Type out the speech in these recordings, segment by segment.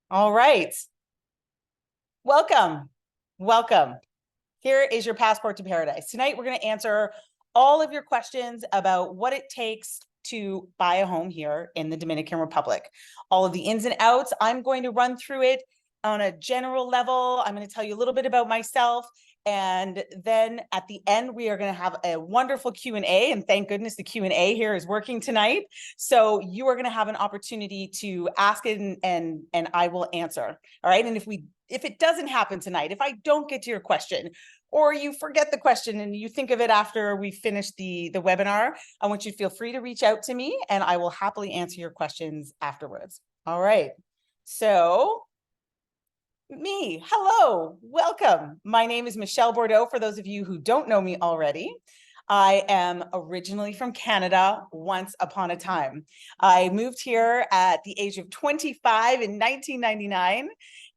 All right. Welcome. Welcome. Here is your passport to paradise. Tonight, we're going to answer all of your questions about what it takes to buy a home here in the Dominican Republic. All of the ins and outs. I'm going to run through it on a general level. I'm going to tell you a little bit about myself. And then at the end, we are going to have a wonderful Q&A. And thank goodness the Q&A here is working tonight. So you are going to have an opportunity to ask it and I will answer. All right. And if it doesn't happen tonight, if I don't get to your question, or you forget the question and you think of it after we finish the webinar, I want you to feel free to reach out to me and I will happily answer your questions afterwards. All right. So hello, welcome. My name is Michelle Bourdeau, for those of you who don't know me already. I am originally from Canada once upon a time. I moved here at the age of 25 in 1999.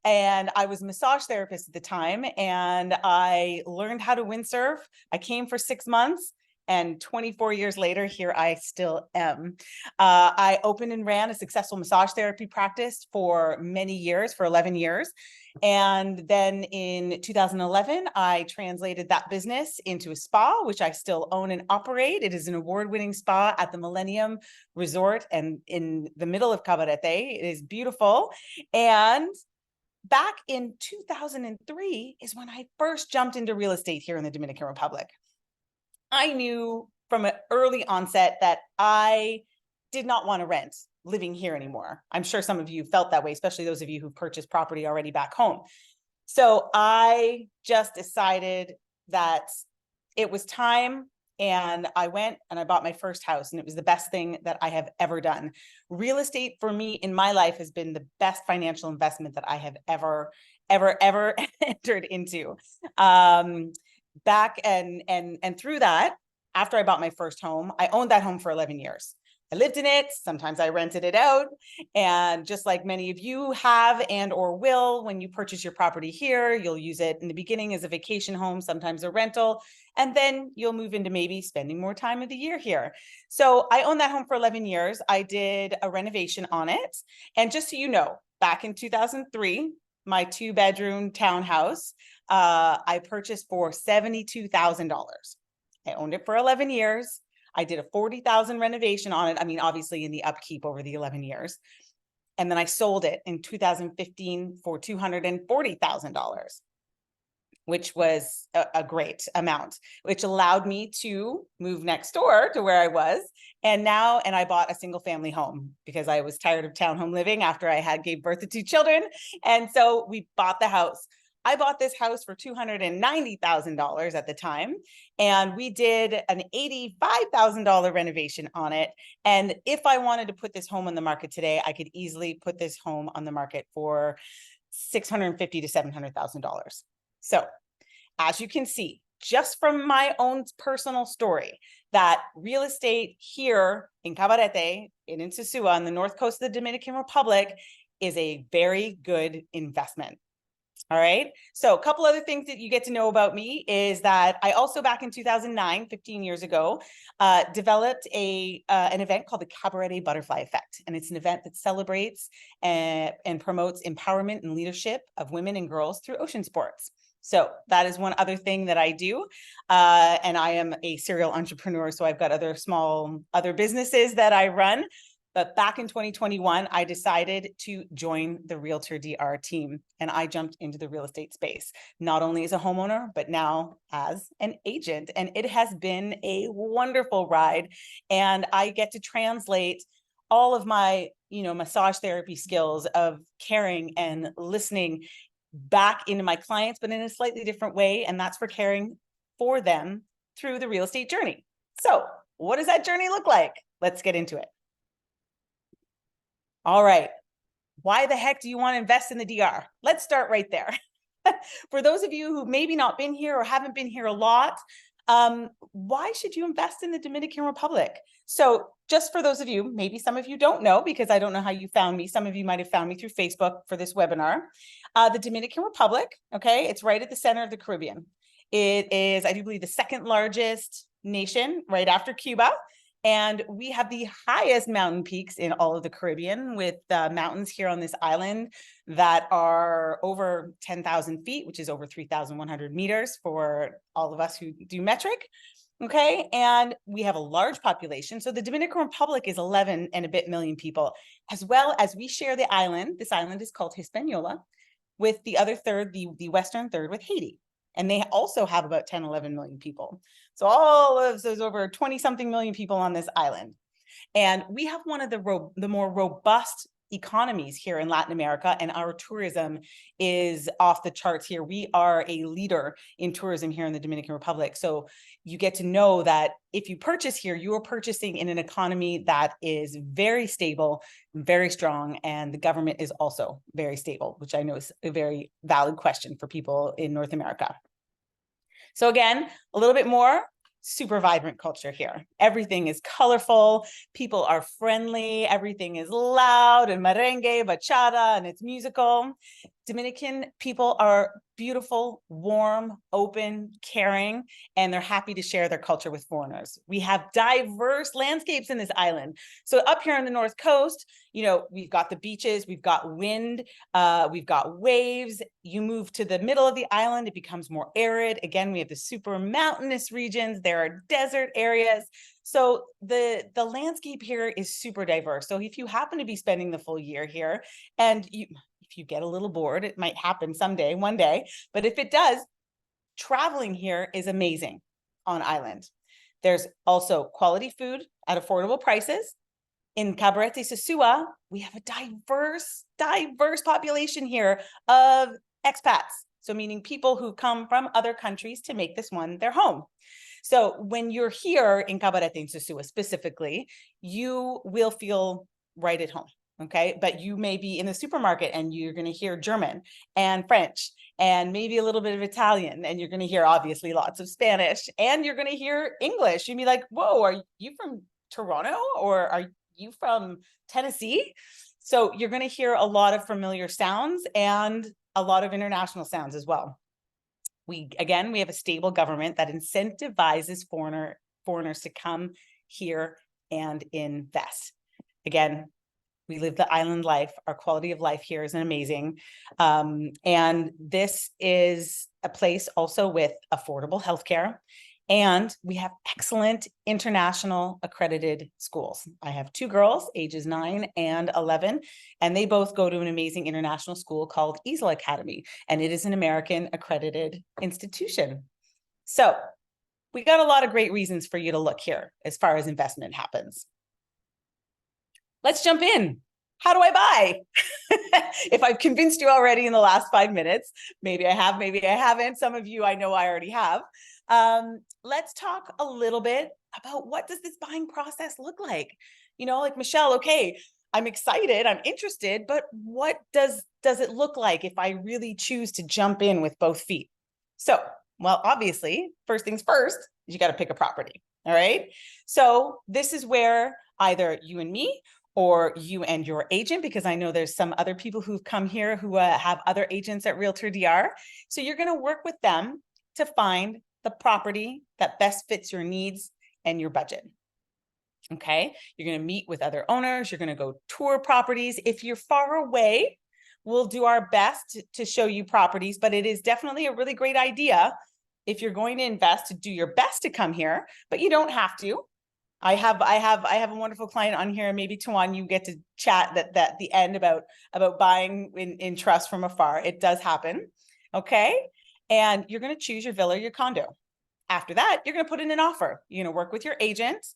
And I was a massage therapist at the time, and I learned how to windsurf. I came for 6 months, and 24 years later, here I still am. I opened and ran a successful massage therapy practice for many years, for 11 years. And then in 2011, I translated that business into a spa, which I still own and operate. It is an award-winning spa at the Millennium Resort and in the middle of Captivated. It is beautiful. And back in 2003 is when I first jumped into real estate here in the Dominican Republic. I knew from an early onset that I did not want to rent living here anymore. I'm sure some of you felt that way, especially those of you who purchased property already back home. So I just decided that it was time, and I went and I bought my first house, and it was the best thing that I have ever done. Real estate for me in my life has been the best financial investment that I have ever entered into. Back and through that, after I bought my first home, I owned that home for 11 years. I lived in it. Sometimes I rented it out. And just like many of you have and or will, when you purchase your property here, you'll use it in the beginning as a vacation home, sometimes a rental, and then you'll move into maybe spending more time of the year here. So I owned that home for 11 years. I did a renovation on it. And just so you know, back in 2003, my 2-bedroom townhouse, I purchased for $72,000. I owned it for 11 years. I did a $40,000 renovation on it. I mean, obviously in the upkeep over the 11 years. And then I sold it in 2015 for $240,000, which was a great amount, which allowed me to move next door to where I was. And I bought a single family home because I was tired of townhome living after I gave birth to 2 children. And so we bought the house. I bought this house for $290,000 at the time, and we did an $85,000 renovation on it. And if I wanted to put this home on the market today, I could easily put this home on the market for $650,000 to $700,000. So as you can see, just from my own personal story, that real estate here in Cabarete, in Sosúa, on the north coast of the Dominican Republic, is a very good investment. All right. So a couple other things that you get to know about me is that I also, back in 2009, 15 years ago, developed an event called the Cabaret Butterfly Effect. And it's an event that celebrates and promotes empowerment and leadership of women and girls through ocean sports. So that is one other thing that I do. And I am a serial entrepreneur. So I've got other businesses that I run. But back in 2021, I decided to join the RealtorDR team, and I jumped into the real estate space, not only as a homeowner, but now as an agent. And it has been a wonderful ride. And I get to translate all of my, massage therapy skills of caring and listening back into my clients, but in a slightly different way. And that's for caring for them through the real estate journey. So what does that journey look like? Let's get into it. All right. Why the heck do you want to invest in the DR? Let's start right there. For those of you who maybe not been here or haven't been here a lot, why should you invest in the Dominican Republic? So just for those of you, maybe some of you don't know, because I don't know how you found me. Some of you might have found me through Facebook for this webinar. The Dominican Republic, okay, it's right at the center of the Caribbean. It is, I do believe, the second largest nation right after Cuba. And we have the highest mountain peaks in all of the Caribbean, with mountains here on this island that are over 10,000 feet, which is over 3,100 meters for all of us who do metric. Okay, and we have a large population. So the Dominican Republic is 11 and a bit million people, as well as we share the island. This island is called Hispaniola, with the other third, the western third, with Haiti. And they also have about 10, 11 million people. So all of those over 20 something million people on this island. And we have one of the more robust economies here in Latin America, and our tourism is off the charts here. We are a leader in tourism here in the Dominican Republic. So you get to know that if you purchase here, you are purchasing in an economy that is very stable, very strong, and the government is also very stable, which I know is a very valid question for people in North America. So again, a little bit more. Super vibrant culture here. Everything is colorful. People are friendly. Everything is loud and merengue, bachata, and it's musical. Dominican people are beautiful, warm, open, caring, and they're happy to share their culture with foreigners. We have diverse landscapes in this island. So up here on the North Coast, you know, we've got the beaches, we've got wind, we've got waves. You move to the middle of the island, it becomes more arid. Again, we have the super mountainous regions. There are desert areas. So the landscape here is super diverse. So if you happen to be spending the full year here, and if you get a little bored, it might happen someday, one day, but if it does, traveling here is amazing on island. There's also quality food at affordable prices. In Cabarete Sosua, we have a diverse population here of expats. So meaning people who come from other countries to make this one their home. So when you're here in Cabarete and Sosua specifically, you will feel right at home. Okay, but you may be in the supermarket and you're going to hear German and French and maybe a little bit of Italian, and you're going to hear obviously lots of Spanish, and you're going to hear English. You'd be like, whoa, are you from Toronto, or are you from Tennessee? So you're going to hear a lot of familiar sounds and a lot of international sounds as well. We have a stable government that incentivizes foreigners to come here and invest. Again, we live the island life. Our quality of life here is amazing. And this is a place also with affordable healthcare. And we have excellent international accredited schools. I have two girls, ages 9 and 11, and they both go to an amazing international school called Easel Academy. And it is an American accredited institution. So we got a lot of great reasons for you to look here as far as investment happens. Let's jump in. How do I buy? If I've convinced you already in the last 5 minutes, maybe I have, maybe I haven't. Some of you I know I already have. Let's talk a little bit about what does this buying process look like? You know, like Michelle, okay, I'm excited, I'm interested, but what does it look like if I really choose to jump in with both feet? So, well, obviously, first things first, you got to pick a property. All right. So this is where either you and me, or you and your agent, because I know there's some other people who've come here who have other agents at RealtorDR. So you're going to work with them to find the property that best fits your needs and your budget. Okay. You're going to meet with other owners. You're going to go tour properties. If you're far away, we'll do our best to show you properties, but it is definitely a really great idea if you're going to invest to do your best to come here, but you don't have to. I have a wonderful client on here. Maybe Tawan, you get to chat that the end about buying in trust from afar. It does happen. Okay. And you're going to choose your villa or your condo. After that, you're going to put in an offer. You're going to work with your agent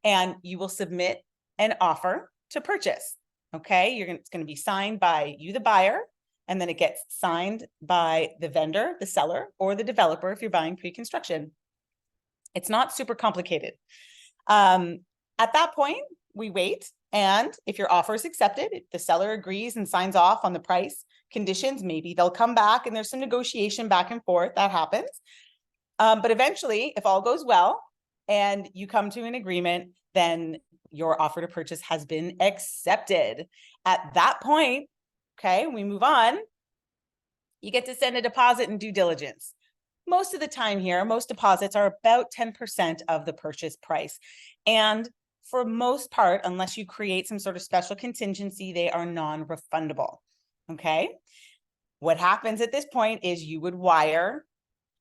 and you will submit an offer to purchase. Okay. It's going to be signed by you, the buyer, and then it gets signed by the vendor, the seller, or the developer if you're buying pre-construction. It's not super complicated. At that point, we wait, and if your offer is accepted, if the seller agrees and signs off on the price conditions, maybe they'll come back and there's some negotiation back and forth. That happens. But eventually, if all goes well and you come to an agreement, then your offer to purchase has been accepted. At that point, okay, we move on. You get to send a deposit and due diligence. Most of the time here, most deposits are about 10% of the purchase price. And for most part, unless you create some sort of special contingency, they are non-refundable. Okay. What happens at this point is you would wire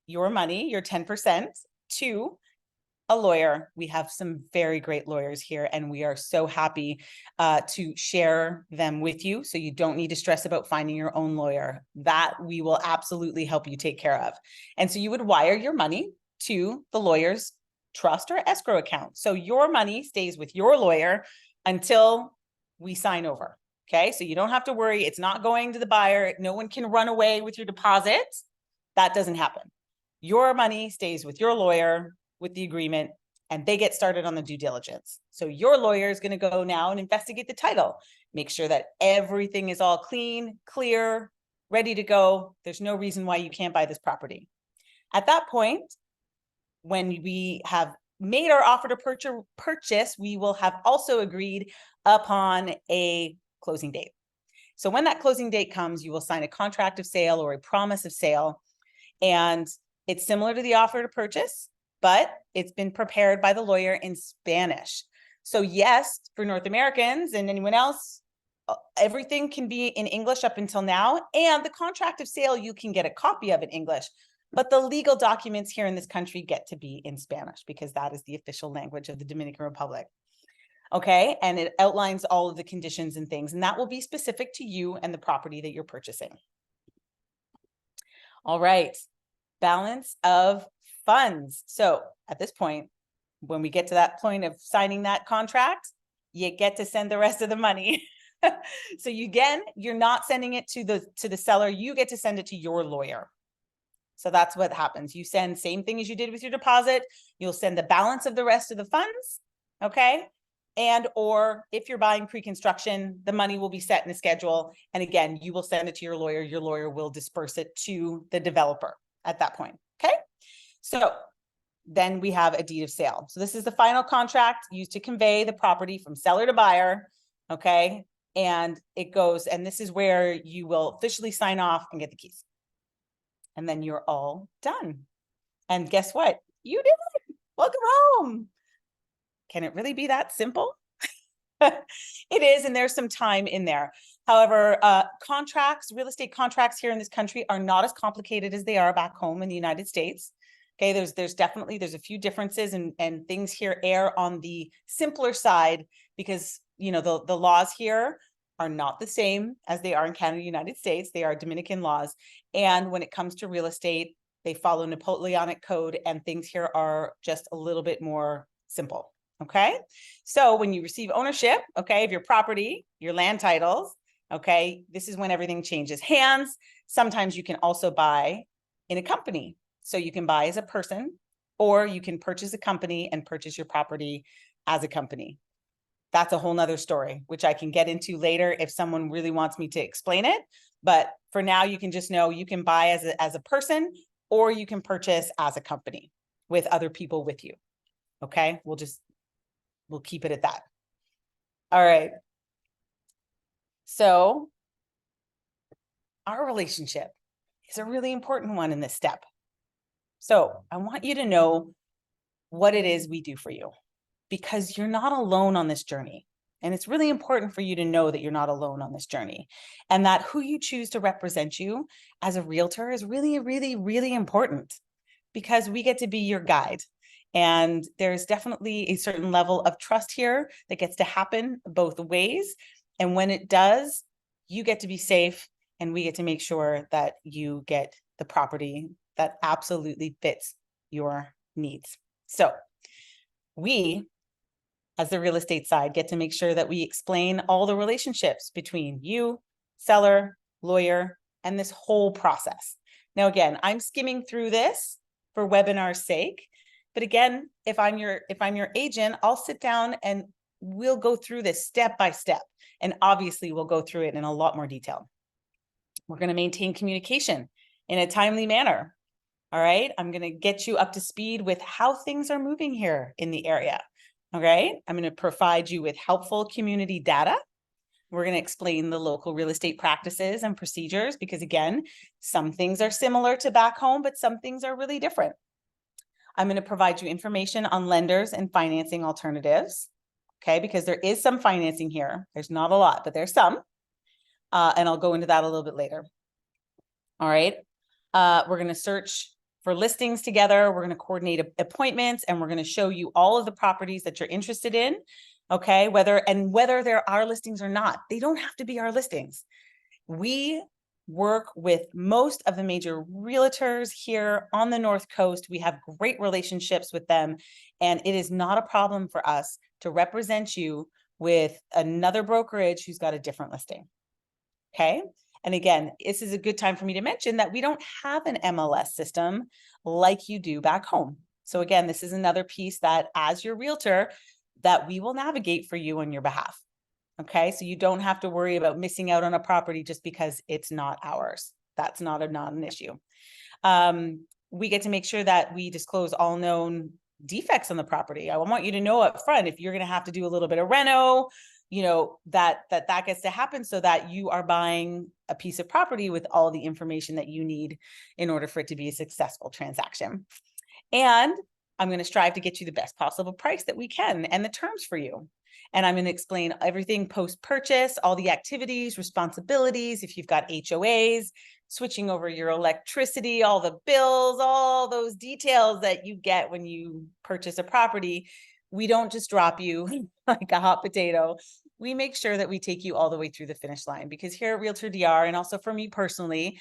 your money, your 10%, to a lawyer. We have some very great lawyers here, and we are so happy to share them with you. So you don't need to stress about finding your own lawyer. That we will absolutely help you take care of. And so you would wire your money to the lawyer's trust or escrow account. So your money stays with your lawyer until we sign over. Okay. So you don't have to worry. It's not going to the buyer. No one can run away with your deposit. That doesn't happen. Your money stays with your lawyer with the agreement, and they get started on the due diligence. So your lawyer is going to go now and investigate the title, make sure that everything is all clean, clear, ready to go. There's no reason why you can't buy this property. At that point, when we have made our offer to purchase, we will have also agreed upon a closing date. So when that closing date comes, you will sign a contract of sale or a promise of sale. And it's similar to the offer to purchase, but it's been prepared by the lawyer in Spanish. So yes, for North Americans and anyone else, everything can be in English up until now. And the contract of sale, you can get a copy of in English, but the legal documents here in this country get to be in Spanish because that is the official language of the Dominican Republic. Okay, and it outlines all of the conditions and things, and that will be specific to you and the property that you're purchasing. All right, balance of funds. So at this point, when we get to that point of signing that contract, you get to send the rest of the money. So you're not sending it to the seller, you get to send it to your lawyer. So that's what happens. You send same thing as you did with your deposit. You'll send the balance of the rest of the funds, okay? And or if you're buying pre-construction, the money will be set in a schedule. And again, you will send it to your lawyer. Your lawyer will disperse it to the developer at that point, okay? So then we have a deed of sale. So this is the final contract used to convey the property from seller to buyer, okay? And it goes, and this is where you will officially sign off and get the keys. And then you're all done. And guess what? You did it. Welcome home. Can it really be that simple? It is, and there's some time in there. However, contracts, real estate contracts here in this country are not as complicated as they are back home in the United States. Okay, there's definitely a few differences, and things here err on the simpler side because you know the laws here are not the same as they are in Canada, United States. They are Dominican laws, and when it comes to real estate, they follow Napoleonic code, and things here are just a little bit more simple. Okay, so when you receive ownership, okay, of your property, your land titles, okay, this is when everything changes hands. Sometimes you can also buy in a company. So you can buy as a person, or you can purchase a company and purchase your property as a company. That's a whole nother story, which I can get into later if someone really wants me to explain it. But for now, you can just know you can buy as a person, or you can purchase as a company with other people with you. Okay, we'll keep it at that. All right. So our relationship is a really important one in this step. So I want you to know what it is we do for you, because you're not alone on this journey. And it's really important for you to know that you're not alone on this journey, and that who you choose to represent you as a realtor is really, really, really important, because we get to be your guide. And there's definitely a certain level of trust here that gets to happen both ways. And when it does, you get to be safe, and we get to make sure that you get the property that absolutely fits your needs. So we, as the real estate side, get to make sure that we explain all the relationships between you, seller, lawyer, and this whole process. Now, again, I'm skimming through this for webinar's sake. But again, if I'm your agent, I'll sit down and we'll go through this step by step. And obviously we'll go through it in a lot more detail. We're going to maintain communication in a timely manner. All right. I'm going to get you up to speed with how things are moving here in the area. All right. I'm going to provide you with helpful community data. We're going to explain the local real estate practices and procedures, because again, some things are similar to back home, but some things are really different. I'm going to provide you information on lenders and financing alternatives. okay? Because there is some financing here. There's not a lot, but there's some. And I'll go into that a little bit later. All right. We're going to search for listings together. We're going to coordinate appointments, and we're going to show you all of the properties that you're interested in. Okay. Whether there are listings or not, they don't have to be our listings. We work with most of the major realtors here on the North Coast. We have great relationships with them, and it is not a problem for us to represent you with another brokerage who's got a different listing. Okay. And again, this is a good time for me to mention that we don't have an MLS system like you do back home. So again, this is another piece that as your realtor that we will navigate for you on your behalf. Okay. So you don't have to worry about missing out on a property just because it's not ours. That's not an issue. We get to make sure that we disclose all known defects on the property. I want you to know up front, if you're going to have to do a little bit of reno, you know, that gets to happen so that you are buying a piece of property with all the information that you need in order for it to be a successful transaction. And I'm going to strive to get you the best possible price that we can and the terms for you. And I'm going to explain everything post-purchase, all the activities, responsibilities, if you've got HOAs, switching over your electricity, all the bills, all those details that you get when you purchase a property. We don't just drop you like a hot potato. We make sure that we take you all the way through the finish line, because here at RealtorDR, and also for me personally,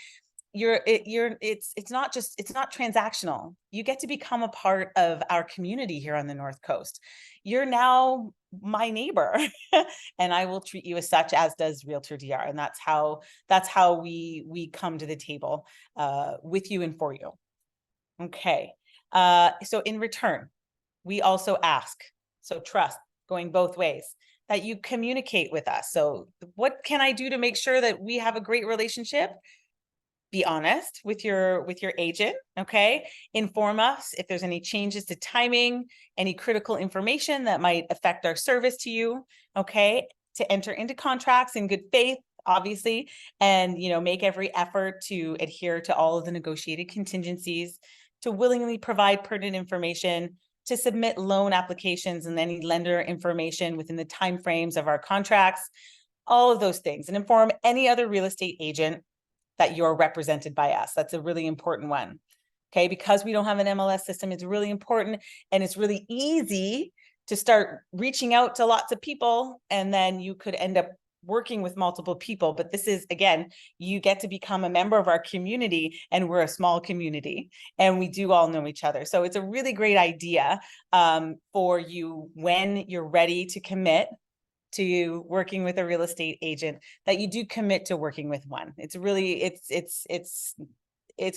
it's not transactional. You get to become a part of our community here on the North Coast. You're now my neighbor and I will treat you as such, as does RealtorDR. And that's how we come to the table with you and for you. Okay. So in return, we also ask, so trust going both ways, that you communicate with us. So what can I do to make sure that we have a great relationship? Be honest with your agent, okay? Inform us if there's any changes to timing, any critical information that might affect our service to you, okay? To enter into contracts in good faith, obviously, and make every effort to adhere to all of the negotiated contingencies, to willingly provide pertinent information, to submit loan applications and any lender information within the timeframes of our contracts, all of those things, and inform any other real estate agent that you're represented by us. That's a really important one. Okay, because we don't have an MLS system, it's really important, and it's really easy to start reaching out to lots of people, and then you could end up working with multiple people. But this is, again, you get to become a member of our community, and we're a small community, and we do all know each other. So it's a really great idea for you when you're ready to commit to working with a real estate agent, that you do commit to working with one. It's really, it's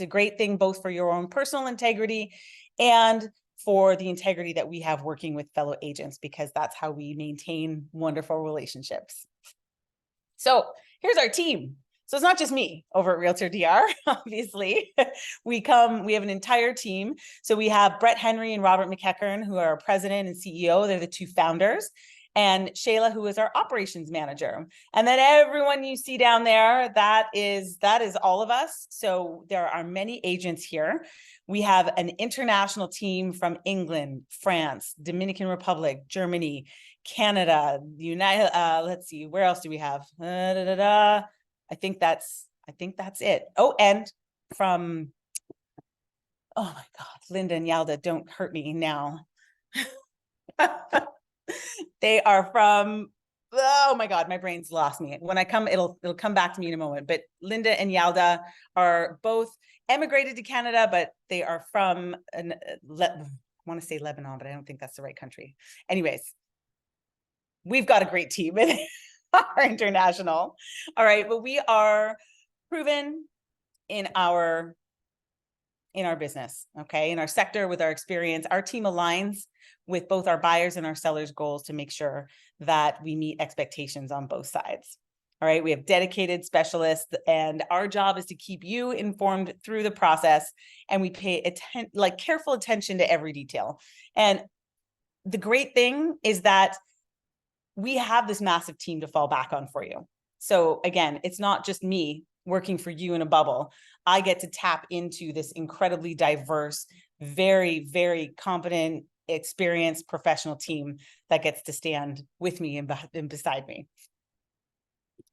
a great thing, both for your own personal integrity and for the integrity that we have working with fellow agents, because that's how we maintain wonderful relationships. So here's our team. So it's not just me over at RealtorDR, obviously. We have an entire team. So we have Brett Henry and Robert McEachern, who are our president and CEO. They're the two founders. And Shayla, who is our operations manager. And then everyone you see down there, that is all of us. So there are many agents here. We have an international team from England, France, Dominican Republic, Germany, Canada, United. Let's see, where else do we have? I think that's it. Oh, and from, oh my God, Linda and Yalda, don't hurt me now. They are from, oh my God, my brain's lost me. When I come, it'll come back to me in a moment. But Linda and Yalda are both emigrated to Canada, but they are from, I want to say Lebanon, but I don't think that's the right country. Anyways, we've got a great team in our international. All right, but we are proven in our business, okay, in our sector, with our experience. Our team aligns with both our buyers and our sellers' goals to make sure that we meet expectations on both sides. All right, we have dedicated specialists, and our job is to keep you informed through the process, and we pay careful attention to every detail. And the great thing is that we have this massive team to fall back on for you. So again, it's not just me working for you in a bubble. I get to tap into this incredibly diverse, very, very competent experienced professional team that gets to stand with me and beside me.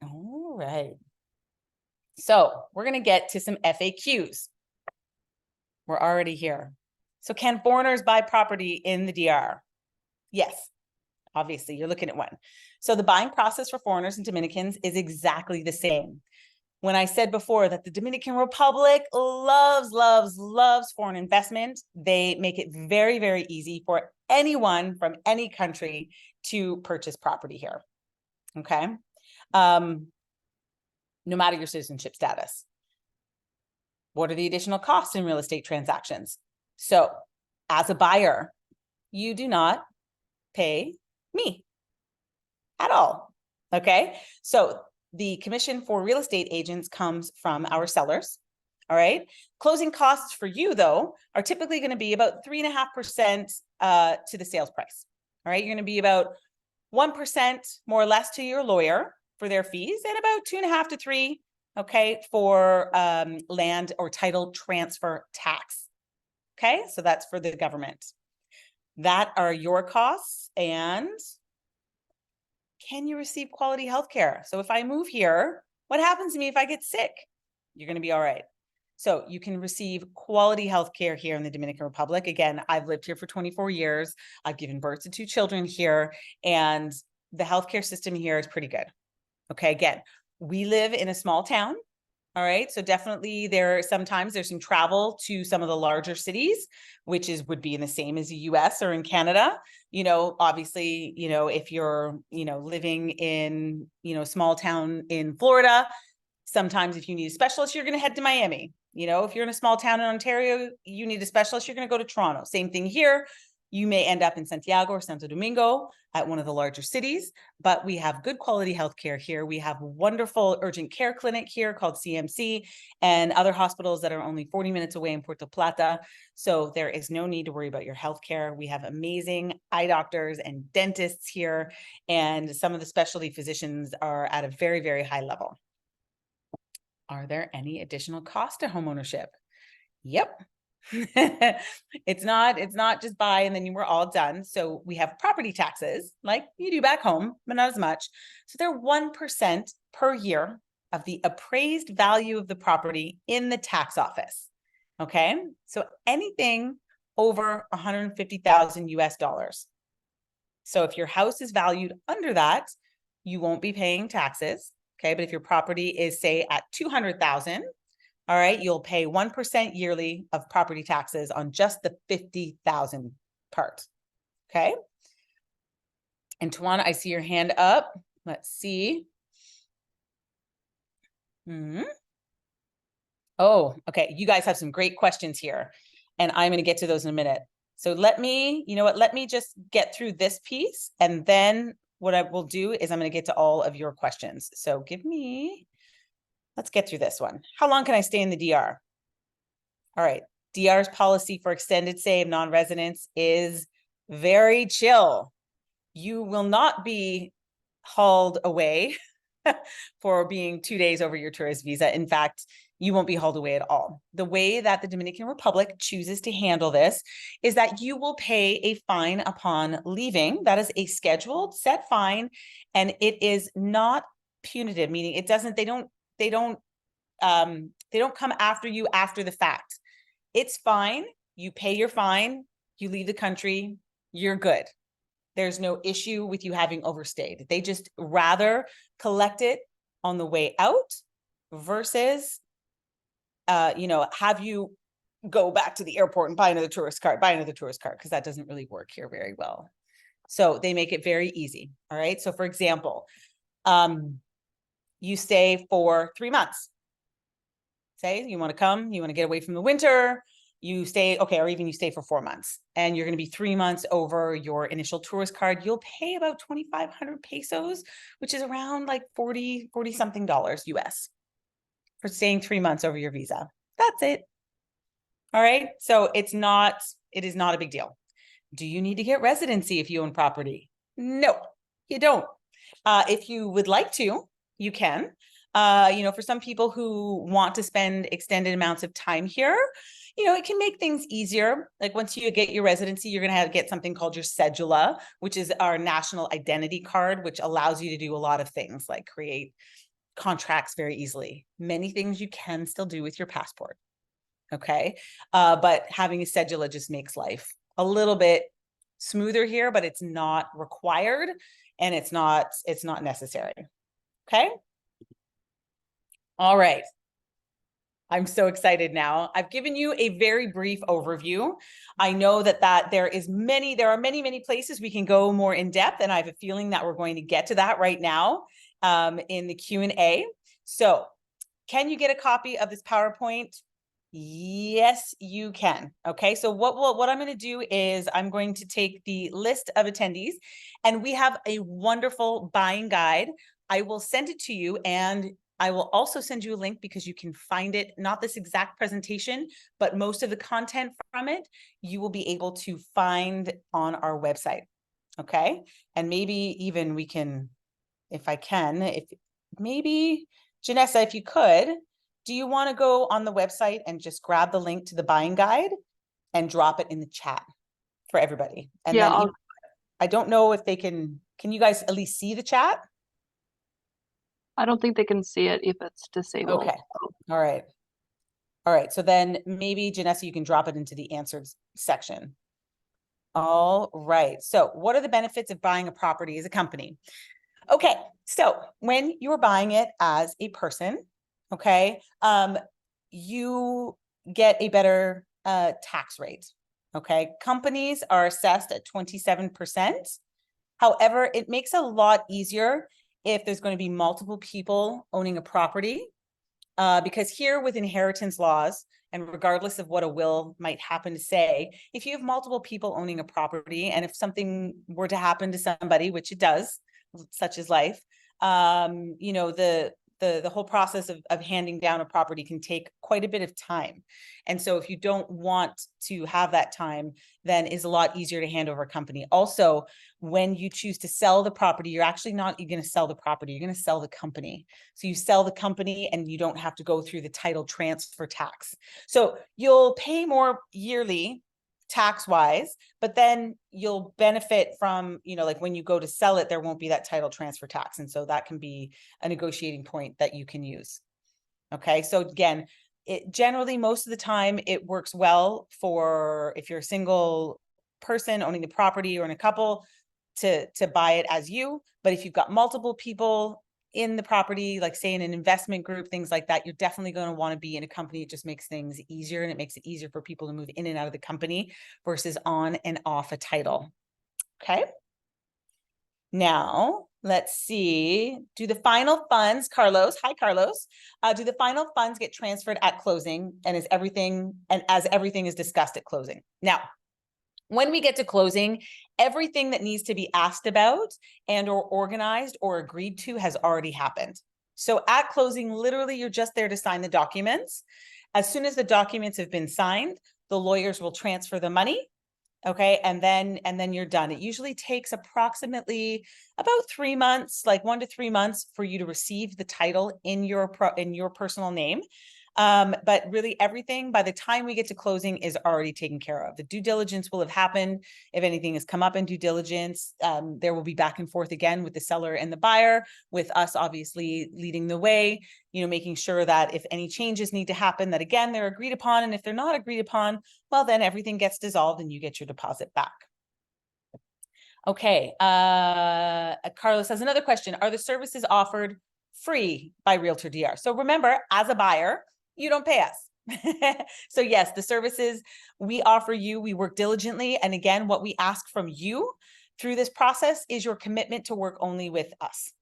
All right. So we're going to get to some FAQs. We're already here. So can foreigners buy property in the DR? Yes. Obviously, you're looking at one. So the buying process for foreigners and Dominicans is exactly the same. When I said before that the Dominican Republic loves, loves, loves foreign investment, they make it very, very easy for anyone from any country to purchase property here. Okay. No matter your citizenship status. What are the additional costs in real estate transactions? So as a buyer, you do not pay me at all. Okay. So the commission for real estate agents comes from our sellers. All right. Closing costs for you, though, are typically going to be about 3.5% to the sales price. All right. You're going to be about 1% more or less to your lawyer for their fees, and about 2.5 to 3, okay, for land or title transfer tax. Okay. So that's for the government. That are your costs. And can you receive quality health care? So if I move here, what happens to me if I get sick? You're going to be all right. So you can receive quality health care here in the Dominican Republic. Again, I've lived here for 24 years. I've given birth to 2 children here, and the healthcare system here is pretty good. Okay. Again, we live in a small town. All right. So definitely sometimes there's some travel to some of the larger cities, which would be in the same as the US or in Canada. Obviously, if you're, living in, small town in Florida, sometimes if you need a specialist, you're going to head to Miami. If you're in a small town in Ontario, you need a specialist, you're going to go to Toronto. Same thing here. You may end up in Santiago or Santo Domingo at one of the larger cities, but we have good quality healthcare here. We have a wonderful urgent care clinic here called CMC, and other hospitals that are only 40 minutes away in Puerto Plata. So there is no need to worry about your healthcare. We have amazing eye doctors and dentists here, and some of the specialty physicians are at a very, very high level. Are there any additional costs to homeownership? Yep. It's not just buy and then we're all done. So we have property taxes like you do back home, but not as much. So they're 1% per year of the appraised value of the property in the tax office. Okay. So anything over 150,000 US dollars. So if your house is valued under that, you won't be paying taxes. Okay. But if your property is, say, at 200,000, all right, you'll pay 1% yearly of property taxes on just the 50,000 part. Okay. And Tawana, I see your hand up. Let's see. Oh, okay. You guys have some great questions here, and I'm going to get to those in a minute. So let me just get through this piece, and then what I will do is I'm going to get to all of your questions. So let's get through this one. How long can I stay in the DR? All right. DR's policy for extended stay of non-residents is very chill. You will not be hauled away for being 2 days over your tourist visa. In fact, you won't be hauled away at all. The way that the Dominican Republic chooses to handle this is that you will pay a fine upon leaving. That is a scheduled set fine, and it is not punitive, meaning they don't come after you after the fact. It's fine. You pay your fine, you leave the country, you're good. There's no issue with you having overstayed. They just rather collect it on the way out versus, have you go back to the airport and buy another tourist card, because that doesn't really work here very well. So they make it very easy. All right. So for example, you stay for 3 months. Say you want to get away from the winter, you stay, okay, or even you stay for 4 months, and you're going to be 3 months over your initial tourist card. You'll pay about 2,500 pesos, which is around like 40 something dollars US for staying 3 months over your visa. That's it. All right. So it is not a big deal. Do you need to get residency if you own property? No, you don't. If you would like to, you can. For some people who want to spend extended amounts of time here, it can make things easier. Like once you get your residency, you're going to get something called your cedula, which is our national identity card, which allows you to do a lot of things like create contracts very easily. Many things you can still do with your passport. Okay. But having a cedula just makes life a little bit smoother here, but it's not required and it's not necessary. Okay. All right. I'm so excited now. I've given you a very brief overview. I know that there are many places we can go more in depth, and I have a feeling that we're going to get to that right now in the Q&A. So can you get a copy of this PowerPoint? Yes, you can. Okay, so what I'm going to do is I'm going to take the list of attendees, and we have a wonderful buying guide. I will send it to you, and I will also send you a link because you can find it, not this exact presentation, but most of the content from it, you will be able to find on our website. Okay, and maybe even we can, if maybe Janessa, if you could, do you want to go on the website and just grab the link to the buying guide and drop it in the chat for everybody? And Yeah, then I don't know if they can you guys at least see the chat? I don't think they can see it if it's disabled. Okay. All right. All right. So then maybe Janessa, you can drop it into the answers section. All right. So what are the benefits of buying a property as a company? Okay. So when you're buying it as a person, okay, you get a better tax rate. Okay. Companies are assessed at 27%. However, it makes it a lot easier if there's going to be multiple people owning a property, because here with inheritance laws, and regardless of what a will might happen to say, if you have multiple people owning a property, and if something were to happen to somebody, which it does, such as life, the whole process of handing down a property can take quite a bit of time. And so if you don't want to have that time, then it's a lot easier to hand over a company. Also, when you choose to sell the property, you're actually not going to sell the property, you're going to sell the company. So you sell the company and you don't have to go through the title transfer tax. So you'll pay more yearly tax wise, but then you'll benefit from, like when you go to sell it, there won't be that title transfer tax. And so that can be a negotiating point that you can use. Okay. So again, it generally, most of the time it works well for if you're a single person owning the property or in a couple to buy it as you. But if you've got multiple people in the property, like say in an investment group, things like that, you're definitely going to want to be in a company. It just makes things easier, and it makes it easier for people to move in and out of the company versus on and off a title. Okay. Now, let's see. Do the final funds, Carlos, hi Carlos, do the final funds get transferred at closing, and as everything is discussed at closing? Now, when we get to closing, everything that needs to be asked about and or organized or agreed to has already happened. So at closing, literally, you're just there to sign the documents. As soon as the documents have been signed, the lawyers will transfer the money. Okay. And then you're done. It usually takes approximately about 3 months, like 1 to 3 months, for you to receive the title in your personal name. But really everything by the time we get to closing is already taken care of. The due diligence will have happened. If anything has come up in due diligence, there will be back and forth again with the seller and the buyer, with us obviously leading the way, making sure that if any changes need to happen, that again, they're agreed upon. And if they're not agreed upon, well, then everything gets dissolved and you get your deposit back. Okay. Carlos has another question. Are the services offered free by RealtorDR? So remember, as a buyer, you don't pay us. So yes, the services we offer you, we work diligently. And again, what we ask from you through this process is your commitment to work only with us.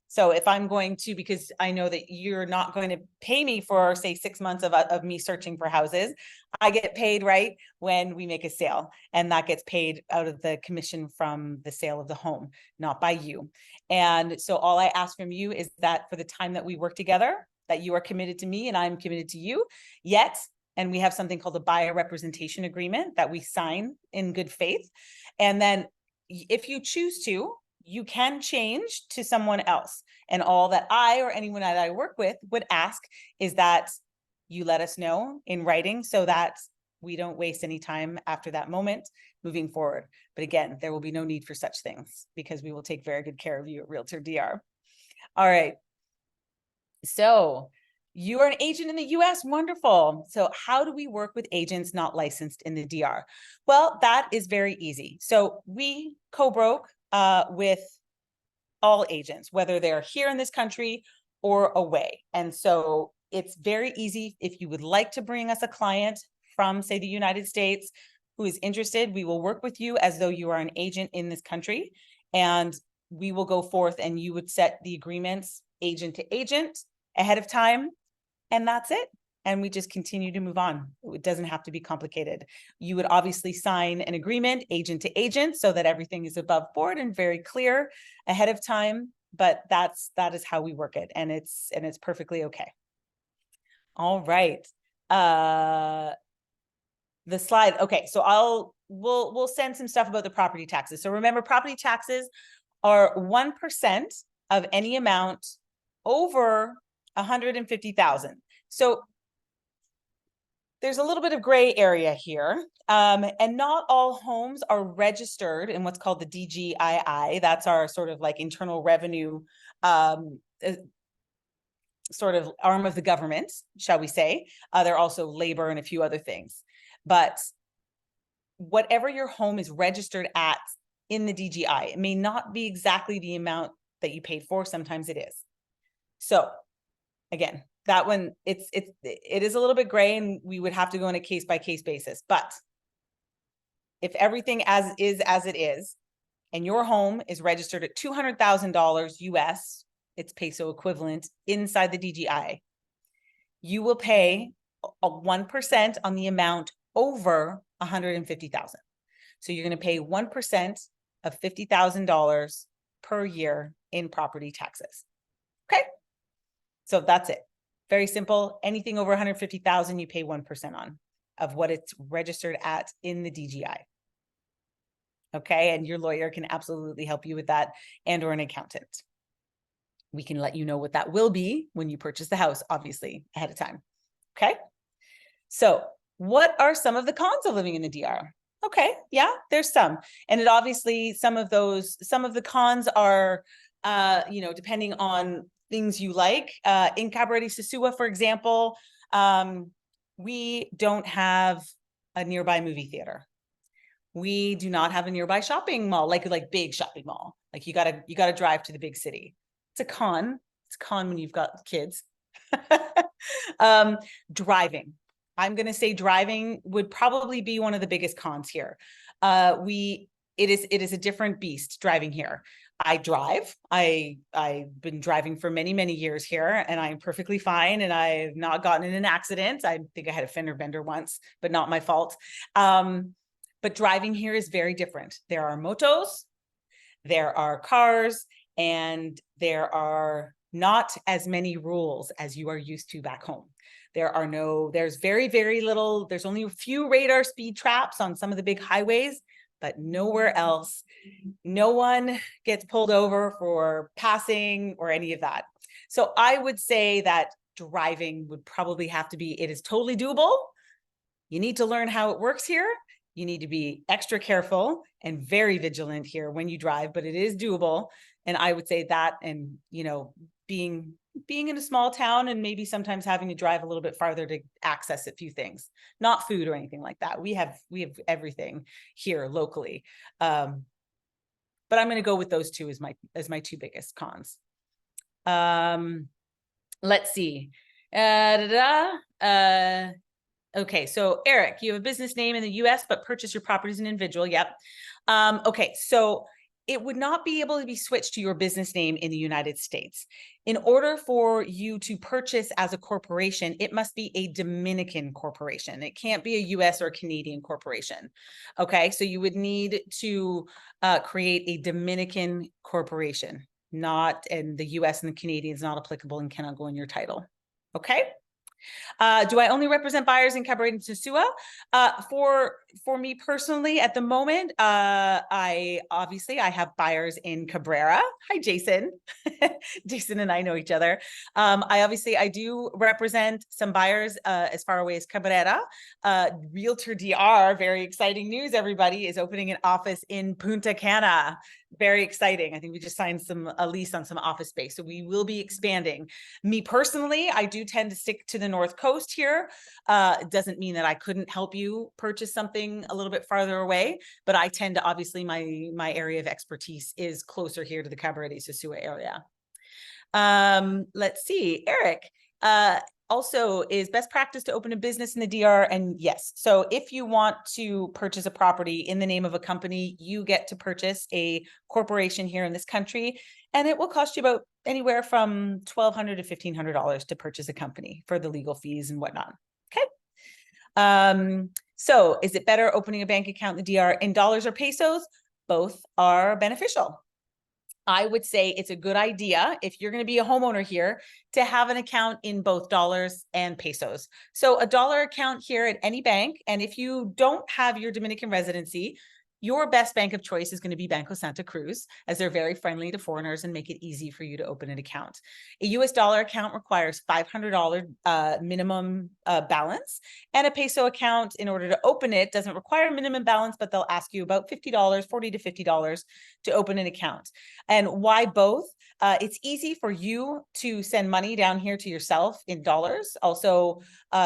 So if I'm going to, because I know that you're not going to pay me for, say, 6 months of me searching for houses, I get paid right when we make a sale, and that gets paid out of the commission from the sale of the home, not by you. And so all I ask from you is that for the time that we work together, that you are committed to me and I'm committed to you. Yet, and we have something called a buyer representation agreement that we sign in good faith. And then if you choose to, you can change to someone else. And all that I or anyone that I work with would ask is that you let us know in writing so that We don't waste any time after that moment moving forward. But again, there will be no need for such things because we will take very good care of you at RealtorDR. All right. So you are an agent in the US. Wonderful. So how do we work with agents not licensed in the DR? Well, that is very easy. So we co-broke with all agents, whether they're here in this country or away. And so it's very easy. If you would like to bring us a client from, say, the United States who is interested, we will work with you as though you are an agent in this country. And we will go forth and you would set the agreements agent to agent ahead of time. And that's it. And we just continue to move on. It doesn't have to be complicated. You would obviously sign an agreement agent to agent so that everything is above board and very clear ahead of time. But that is how we work it. And it's perfectly okay. All right. The slide. Okay. So we'll send some stuff about the property taxes. So remember, property taxes are 1% of any amount over 150,000. So there's a little bit of gray area here, and not all homes are registered in what's called the DGII. That's our sort of like internal revenue sort of arm of the government, shall we say. There are also labor and a few other things. But whatever your home is registered at in the DGI, it may not be exactly the amount that you paid for. Sometimes it is. So again, that one, it is a little bit gray and we would have to go on a case by case basis. But if everything as it is, and your home is registered at $200,000 US, it's peso equivalent inside the DGI, you will pay a 1% on the amount over 150,000. So you're going to pay 1% of $50,000 per year in property taxes. Okay. So that's it. Very simple. Anything over 150,000, you pay 1% on of what it's registered at in the DGI. Okay. And your lawyer can absolutely help you with that, and or an accountant. We can let you know what that will be when you purchase the house, obviously, ahead of time. Okay. So what are some of the cons of living in the DR? Okay. Yeah, there's some. And it obviously, some of the cons are, depending on things you like. In Cabarete Sosua, for example, we don't have a nearby movie theater. We do not have a nearby shopping mall, like big shopping mall. Like you gotta drive to the big city. It's a con. It's a con when you've got kids. Driving. I'm going to say driving would probably be one of the biggest cons here. It is a different beast driving here. I drive. I've been driving for many, many years here, and I'm perfectly fine. And I've not gotten in an accident. I think I had a fender bender once, but not my fault. But driving here is very different. There are motos, there are cars, and there are not as many rules as you are used to back home. There's very, very little, there's only a few radar speed traps on some of the big highways, but nowhere else. No one gets pulled over for passing or any of that. So I would say that driving would probably have to be, it is totally doable. You need to learn how it works here. You need to be extra careful and very vigilant here when you drive, but it is doable. And I would say that, and, being in a small town and maybe sometimes having to drive a little bit farther to access a few things, not food or anything like that. We have everything here locally. But I'm going to go with those two as my two biggest cons. Let's see. Okay, so Eric, you have a business name in the US, but purchase your property as an individual. Yep. Okay, so it would not be able to be switched to your business name in the United States. In order for you to purchase as a corporation, it must be a Dominican corporation. It can't be a US or Canadian corporation. Okay, so you would need to create a Dominican corporation, and the US and the Canadian is not applicable and cannot go in your title. Okay. Do I only represent buyers in Captivated and Susua? For me personally, at the moment, I have buyers in Cabrera. Hi, Jason. Jason and I know each other. I do represent some buyers as far away as Cabrera. RealtorDR, very exciting news, everybody, is opening an office in Punta Cana. Very exciting. I think we just signed a lease on some office space. So we will be expanding. Me personally, I do tend to stick to the North Coast here. It doesn't mean that I couldn't help you purchase something a little bit farther away, but I tend to, obviously, my area of expertise is closer here to the Cabarete Sosua area. Let's see, Eric. Also, is best practice to open a business in the DR? And yes, so if you want to purchase a property in the name of a company, you get to purchase a corporation here in this country, and it will cost you about anywhere from $1,200 to $1,500 to purchase a company for the legal fees and whatnot. Okay. So is it better opening a bank account in the DR in dollars or pesos? Both are beneficial. I would say it's a good idea, if you're going to be a homeowner here, to have an account in both dollars and pesos. So a dollar account here at any bank, and if you don't have your Dominican residency, your best bank of choice is going to be Banco Santa Cruz, as they're very friendly to foreigners and make it easy for you to open an account. A US dollar account requires $500 minimum balance, and a peso account, in order to open it, doesn't require minimum balance, but they'll ask you about $50, $40 to $50 to open an account. And why both? It's easy for you to send money down here to yourself in dollars. Also,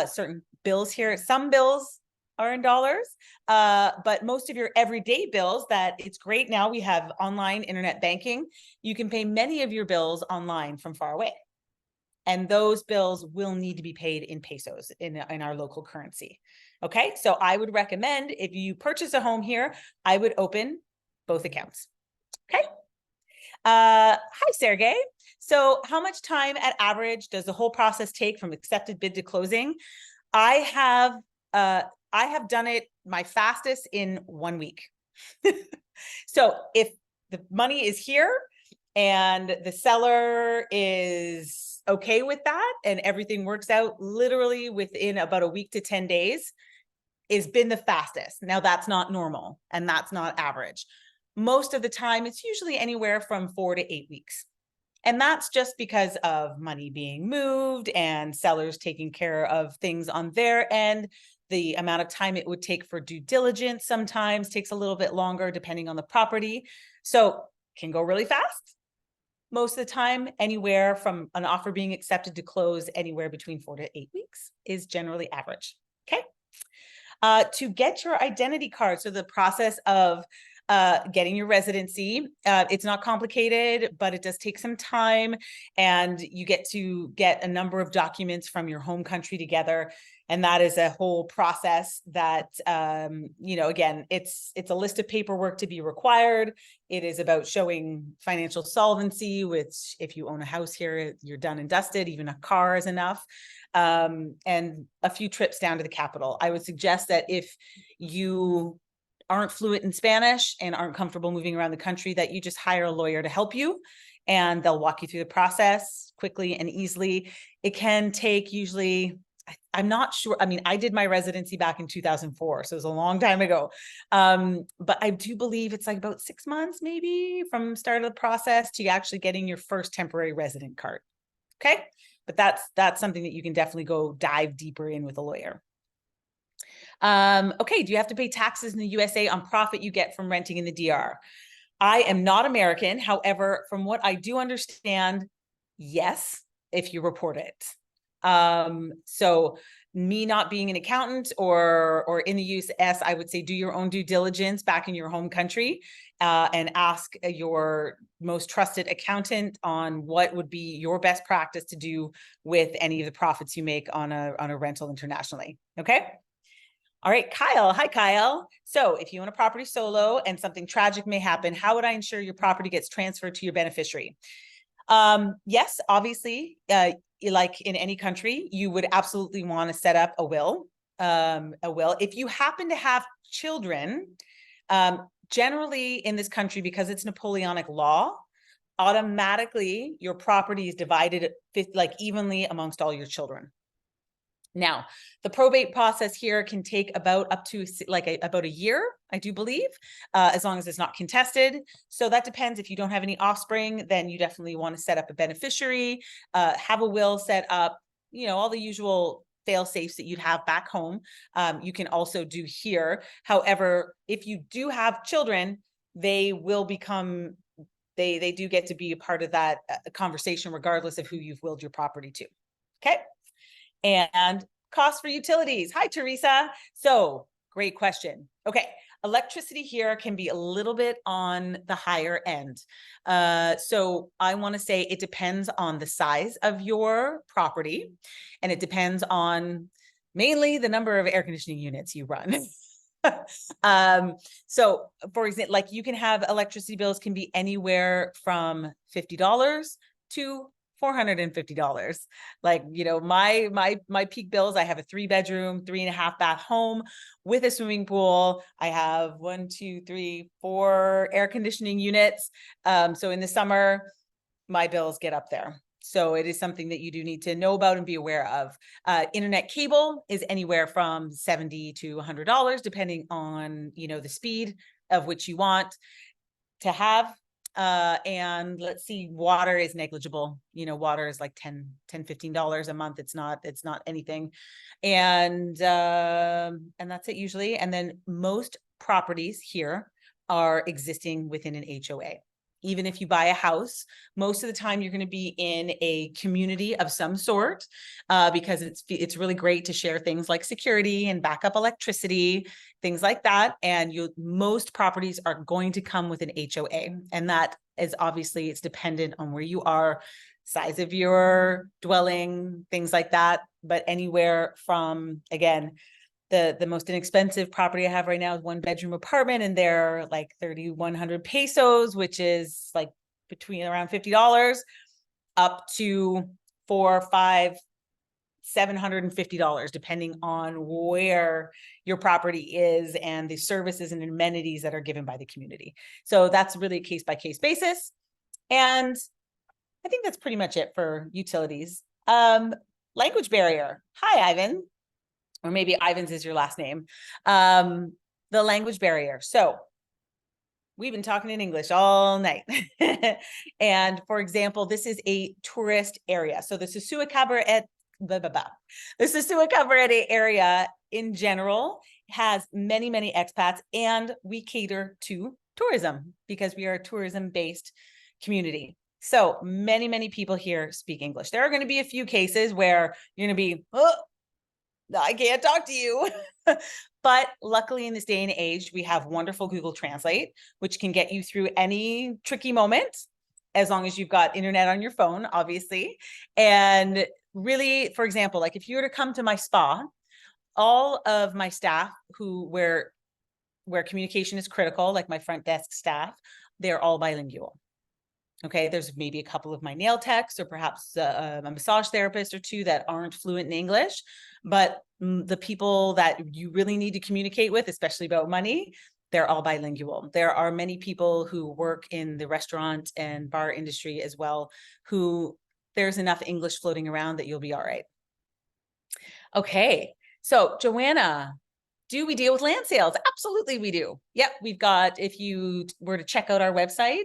certain bills here, some bills are in dollars, but most of your everyday bills, that it's great now we have online internet banking. You can pay many of your bills online from far away. And those bills will need to be paid in pesos, in our local currency. Okay, so I would recommend, if you purchase a home here, I would open both accounts. Okay. Hi, Sergey. So how much time at average does the whole process take from accepted bid to closing? I have done it my fastest in 1 week. So if the money is here and the seller is okay with that and everything works out, literally within about a week to 10 days has been the fastest. Now that's not normal and that's not average. Most of the time, it's usually anywhere from 4 to 8 weeks. And that's just because of money being moved and sellers taking care of things on their end. The amount of time it would take for due diligence sometimes takes a little bit longer depending on the property. So can go really fast. Most of the time, anywhere from an offer being accepted to close, anywhere between 4 to 8 weeks is generally average. Okay. To get your identity card, so the process of getting your residency, it's not complicated, but it does take some time, and you get to get a number of documents from your home country together. And that is a whole process that, again, it's a list of paperwork to be required. It is about showing financial solvency, which if you own a house here, you're done and dusted. Even a car is enough. And a few trips down to the capital. I would suggest that if you aren't fluent in Spanish and aren't comfortable moving around the country, that you just hire a lawyer to help you, and they'll walk you through the process quickly and easily. It can take usually, I'm not sure. I mean, I did my residency back in 2004, so it was a long time ago. But I do believe it's like about 6 months, maybe, from start of the process to actually getting your first temporary resident card. Okay. But that's something that you can definitely go dive deeper in with a lawyer. Okay, do you have to pay taxes in the USA on profit you get from renting in the DR? I am not American. However, from what I do understand, yes, if you report it. So me not being an accountant or in the US, I would say do your own due diligence back in your home country, and ask your most trusted accountant on what would be your best practice to do with any of the profits you make on a rental internationally. Okay. All right, Kyle. Hi, Kyle. So if you own a property solo and something tragic may happen, how would I ensure your property gets transferred to your beneficiary? Yes, obviously, like in any country, you would absolutely want to set up a will. If you happen to have children, generally in this country, because it's Napoleonic law, automatically your property is divided like evenly amongst all your children. Now, the probate process here can take about up to about a year, I do believe, as long as it's not contested. So that depends. If you don't have any offspring, then you definitely want to set up a beneficiary, have a will set up, you know, all the usual fail safes that you'd have back home. You can also do here. However, if you do have children, they will become, they do get to be a part of that conversation, regardless of who you've willed your property to. Okay. And cost for utilities. Hi, Teresa. So great question. Okay. Electricity here can be a little bit on the higher end. So I want to say it depends on the size of your property, and it depends on mainly the number of air conditioning units you run. So for example, like you can have electricity bills can be anywhere from $50 to $450. Like, you know, my peak bills, I have a 3-bedroom, 3.5 bath home with a swimming pool. I have 1, 2, 3, 4 air conditioning units. So in the summer, my bills get up there. So it is something that you do need to know about and be aware of. Internet cable is anywhere from $70 to $100, depending on, you know, the speed of which you want to have. And let's see, water is negligible. You know, water is like $10, $15 a month. It's not anything. And that's it usually. And then most properties here are existing within an HOA. Even if you buy a house, most of the time you're going to be in a community of some sort, because it's really great to share things like security and backup electricity, things like that. And most properties are going to come with an HOA, and that is obviously, it's dependent on where you are, size of your dwelling, things like that. But anywhere from, again, the most inexpensive property I have right now is 1-bedroom apartment, and they're like 3,100 pesos, which is like between around $50, up to $400, $500, $750, depending on where your property is and the services and amenities that are given by the community. So that's really a case-by-case basis. And I think that's pretty much it for utilities. Language barrier. Hi, Ivan. Or maybe Ivan's is your last name. The language barrier. So we've been talking in English all night. And for example, this is a tourist area. So the Sosua Cabaret, the Sosua Cabaret area in general has many, many expats, and we cater to tourism because we are a tourism-based community. So many, many people here speak English. There are going to be a few cases where you're going to be, oh, I can't talk to you. But luckily in this day and age, we have wonderful Google Translate, which can get you through any tricky moment, as long as you've got internet on your phone, obviously. And really, for example, like if you were to come to my spa, all of my staff where communication is critical, like my front desk staff, they're all bilingual. Okay, there's maybe a couple of my nail techs or perhaps a massage therapist or two that aren't fluent in English, but the people that you really need to communicate with, especially about money, they're all bilingual. There are many people who work in the restaurant and bar industry as well, who there's enough English floating around that you'll be all right. Okay, so Joanna, do we deal with land sales? Absolutely, we do. Yep, we've got, if you were to check out our website,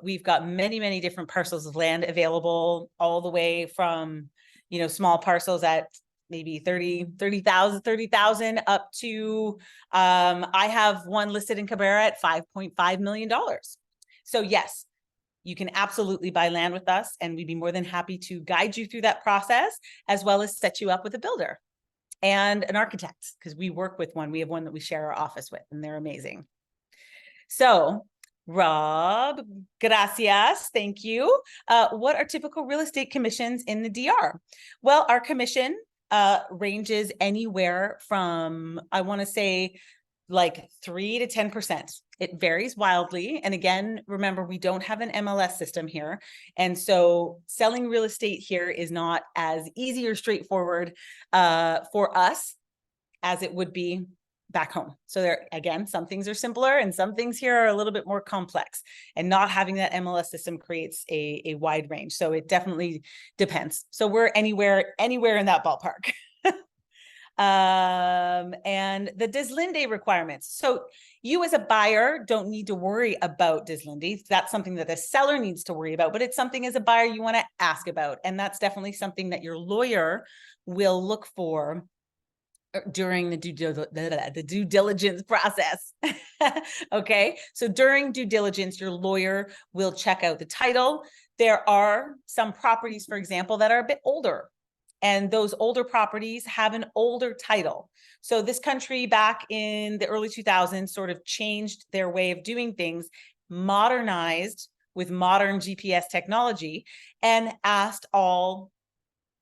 we've got many, many different parcels of land available, all the way from, you know, small parcels at maybe 30,000 up to, I have one listed in Cabrera at $5.5 million. So yes, you can absolutely buy land with us, and we'd be more than happy to guide you through that process, as well as set you up with a builder and an architect, because we work with one. We have one that we share our office with, and they're amazing. So Rob, gracias, thank you. What are typical real estate commissions in the DR? Well, our commission ranges anywhere from, I want to say, like 3 to 10%. It varies wildly. And again, remember, we don't have an MLS system here. And so selling real estate here is not as easy or straightforward for us as it would be back home. So there, again, some things are simpler and some things here are a little bit more complex, and not having that MLS system creates a wide range. So it definitely depends. So we're anywhere in that ballpark. And the deslinde requirements. So you as a buyer don't need to worry about deslinde. That's something that the seller needs to worry about, but it's something as a buyer you want to ask about. And that's definitely something that your lawyer will look for during the due diligence process. Okay, so during due diligence, your lawyer will check out the title. There are some properties, for example, that are a bit older, and those older properties have an older title. So this country back in the early 2000s sort of changed their way of doing things, modernized with modern GPS technology, and asked all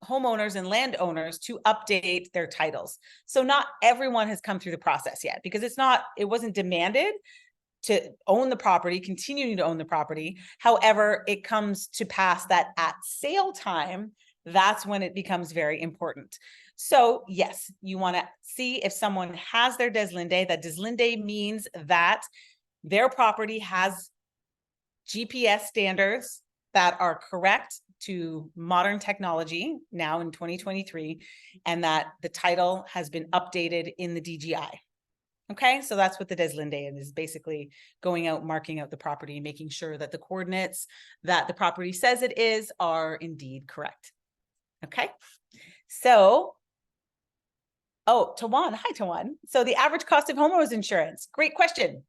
homeowners and landowners to update their titles. So not everyone has come through the process yet, because it wasn't demanded to own the property, continuing to own the property. However, it comes to pass that at sale time, that's when it becomes very important. So yes, you want to see if someone has their deslinde. That deslinde means that their property has GPS standards that are correct to modern technology now in 2023, and that the title has been updated in the DGI. Okay, so that's what the deslinde is, basically going out, marking out the property, making sure that the coordinates that the property says it is are indeed correct. Okay, so, oh, Tawan, hi Tawan. So the average cost of homeowners insurance, great question.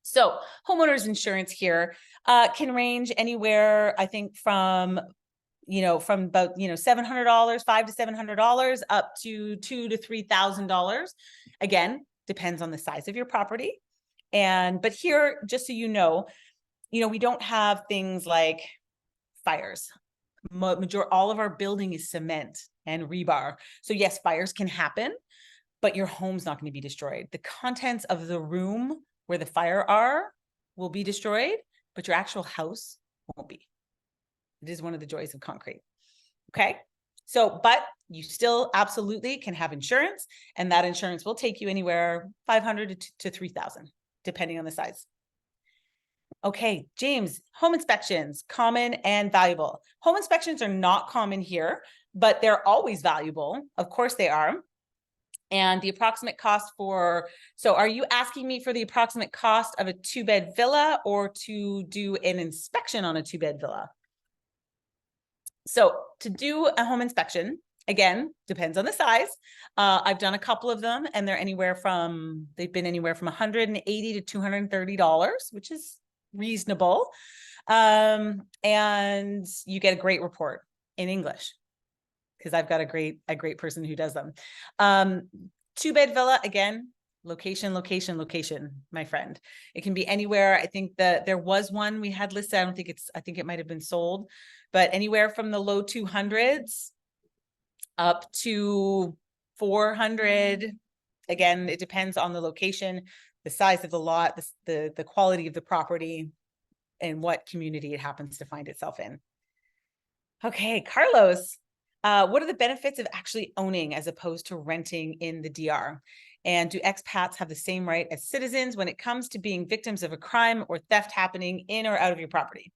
So homeowners insurance here can range anywhere, I think, from about, $700, $500 to $700, up to $2,000 to $3,000. Again, depends on the size of your property. But here, just so you know, we don't have things like fires. All of our building is cement and rebar. So yes, fires can happen, but your home's not going to be destroyed. The contents of the room where the fire will be destroyed, but your actual house won't be. It is one of the joys of concrete. Okay. So, but you still absolutely can have insurance, and that insurance will take you anywhere $500 to $3,000, depending on the size. Okay, James, home inspections, common and valuable. Home inspections are not common here, but they're always valuable. Of course they are. And the approximate cost so are you asking me for the approximate cost of a 2-bed villa, or to do an inspection on a 2-bed villa? So to do a home inspection, again, depends on the size. I've done a couple of them, and they've been anywhere from $180 to $230, which is reasonable. And you get a great report in English, because I've got a great person who does them. 2-bed villa, again, location, my friend. It can be anywhere. I think that there was one we had listed. I think it might've been sold, but anywhere from the low 200s up to 400. Again, it depends on the location, the size of the lot, the quality of the property, and what community it happens to find itself in. Okay, Carlos, what are the benefits of actually owning as opposed to renting in the DR? And do expats have the same right as citizens when it comes to being victims of a crime or theft happening in or out of your property?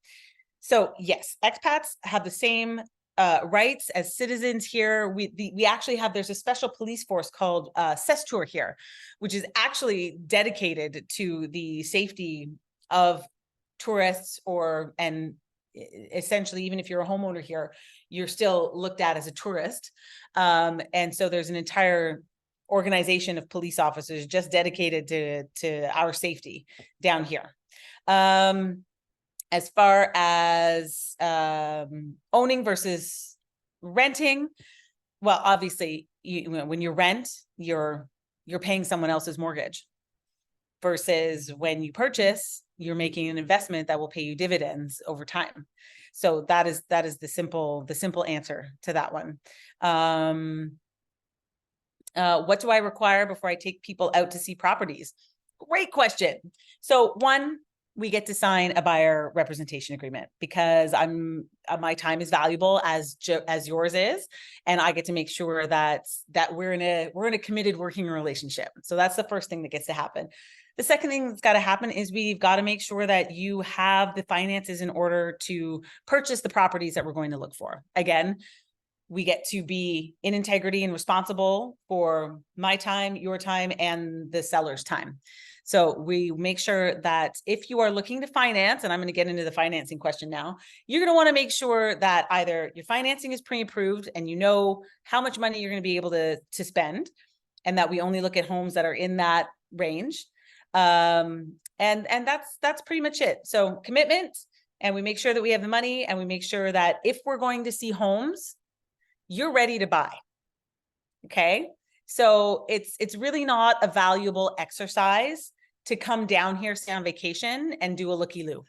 So yes, expats have the same rights as citizens here. We actually have, there's a special police force called Sestour here, which is actually dedicated to the safety of tourists, and essentially, even if you're a homeowner here, you're still looked at as a tourist. And so there's an entire organization of police officers just dedicated to our safety down here. As far as owning versus renting, well, obviously, when you rent, you're paying someone else's mortgage, versus when you purchase, you're making an investment that will pay you dividends over time. So that is the simple answer to that one. What do I require before I take people out to see properties? Great question. So one, we get to sign a buyer representation agreement, because my time is valuable as yours is, and I get to make sure that we're in a committed working relationship. So that's the first thing that gets to happen. The second thing that's got to happen is we've got to make sure that you have the finances in order to purchase the properties that we're going to look for. Again, we get to be in integrity and responsible for my time, your time, and the seller's time. So we make sure that if you are looking to finance, and I'm going to get into the financing question now, you're going to want to make sure that either your financing is pre-approved and you know how much money you're going to be able to spend, and that we only look at homes that are in that range. And that's pretty much it. So commitment, and we make sure that we have the money, and we make sure that if we're going to see homes, you're ready to buy. Okay. So it's really not a valuable exercise to come down here, stay on vacation, and do a looky-loo.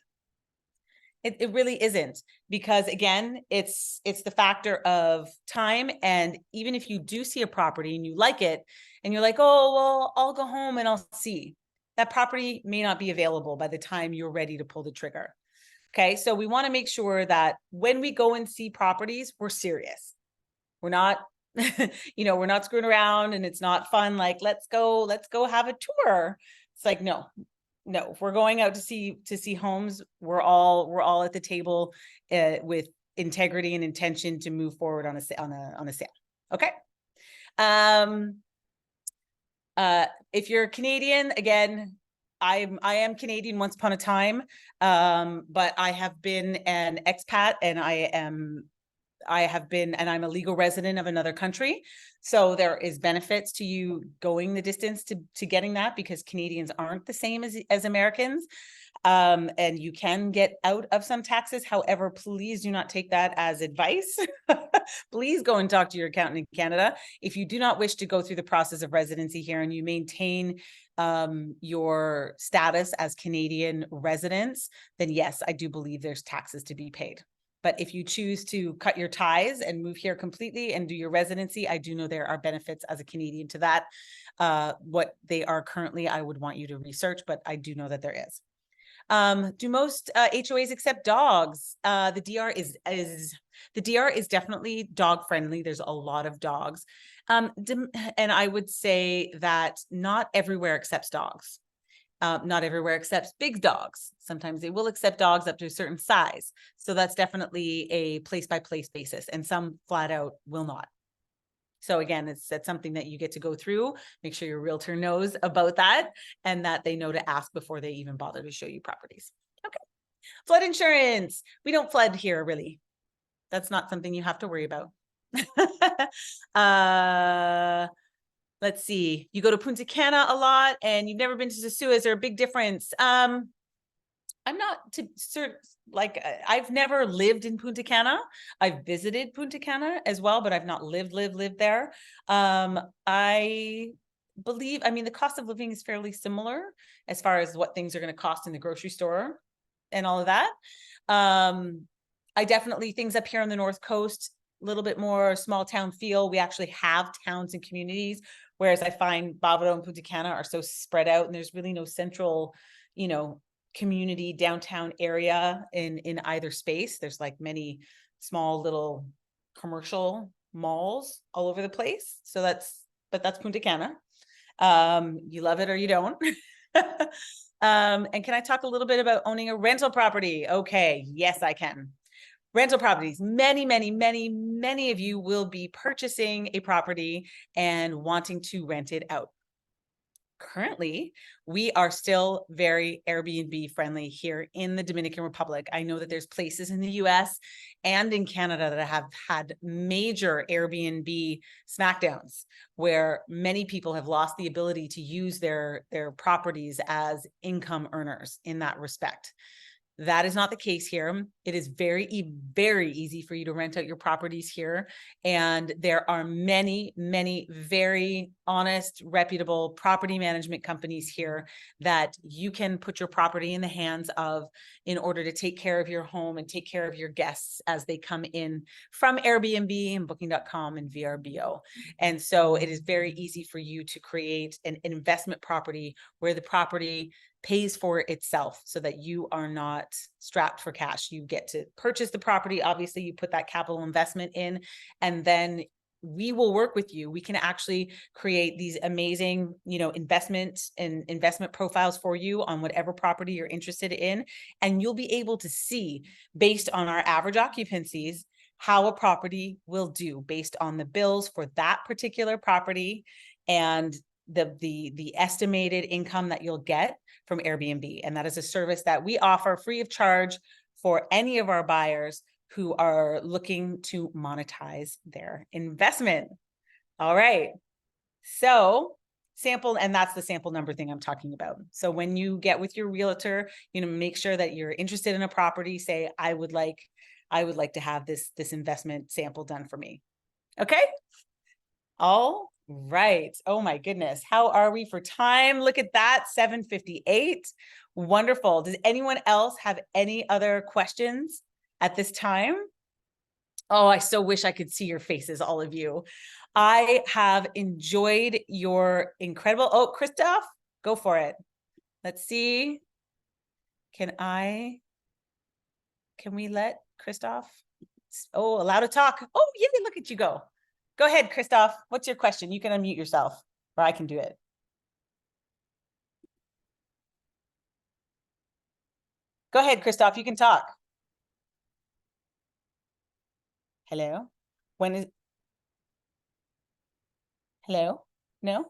It really isn't, because again, it's the factor of time. And even if you do see a property and you like it and you're like, oh, well, I'll go home and I'll see, that property may not be available by the time you're ready to pull the trigger. Okay. So we want to make sure that when we go and see properties, we're serious. We're not, we're not screwing around and it's not fun. Like, let's go have a tour. It's like, no, if we're going out to see homes, we're all at the table with integrity and intention to move forward on a sale. Okay. If you're Canadian, again, I am Canadian once upon a time, but I have been an expat, and I'm a legal resident of another country. So there is benefits to you going the distance to getting that, because Canadians aren't the same as Americans. And you can get out of some taxes. However, please do not take that as advice. Please go and talk to your accountant in Canada. If you do not wish to go through the process of residency here and you maintain your status as Canadian residents, then yes, I do believe there's taxes to be paid. But if you choose to cut your ties and move here completely and do your residency, I do know there are benefits as a Canadian to that. What they are currently, I would want you to research, but I do know that there is. Do most HOAs accept dogs? The DR is definitely dog friendly. There's a lot of dogs. And I would say that not everywhere accepts dogs. Not everywhere accepts big dogs. Sometimes they will accept dogs up to a certain size. So that's definitely a place by place basis, and some flat out will not. So again, that's something that you get to go through. Make sure your realtor knows about that and that they know to ask before they even bother to show you properties. Okay. Flood insurance. We don't flood here, really. That's not something you have to worry about. Let's see. You go to Punta Cana a lot and you've never been to Sosua. Is there a big difference? I'm not I've never lived in Punta Cana. I've visited Punta Cana as well, but I've not lived there. I believe, the cost of living is fairly similar as far as what things are going to cost in the grocery store and all of that. I definitely, things up here on the North Coast, a little bit more small town feel. We actually have towns and communities, whereas I find Bávaro and Punta Cana are so spread out, and there's really no central, community downtown area in either space. There's like many small little commercial malls all over the place. So that's Punta Cana. You love it or you don't. And can I talk a little bit about owning a rental property? Okay, yes, I can. Rental properties. Many of you will be purchasing a property and wanting to rent it out. Currently, we are still very Airbnb friendly here in the Dominican Republic. I know that there's places in the US and in Canada that have had major Airbnb smackdowns where many people have lost the ability to use their properties as income earners in that respect. That is not the case here. It is very, very easy for you to rent out your properties here. And there are many, many very honest, reputable property management companies here that you can put your property in the hands of in order to take care of your home and take care of your guests as they come in from Airbnb and Booking.com and VRBO. And so it is very easy for you to create an investment property where the property pays for itself so that you are not strapped for cash. You get to purchase the property. Obviously, you put that capital investment in, and then we will work with you. We can actually create these amazing, investment profiles for you on whatever property you're interested in. And you'll be able to see, based on our average occupancies, how a property will do based on the bills for that particular property and the estimated income that you'll get from Airbnb. And that is a service that we offer free of charge for any of our buyers who are looking to monetize their investment. All right. So sample, and that's the sample number thing I'm talking about. So when you get with your realtor, make sure that you're interested in a property, say, I would like to have this investment sample done for me. Okay. All right. Oh my goodness. How are we for time? Look at that, 7:58. Wonderful. Does anyone else have any other questions at this time? Oh, I so wish I could see your faces, all of you. I have enjoyed your incredible, oh, Christoph, go for it. Let's see. Can we let Christoph? Oh, allowed to talk. Oh, yeah, look at you go. Go ahead, Christoph. What's your question? You can unmute yourself, or I can do it. Go ahead, Christoph. You can talk. Hello? Hello? No?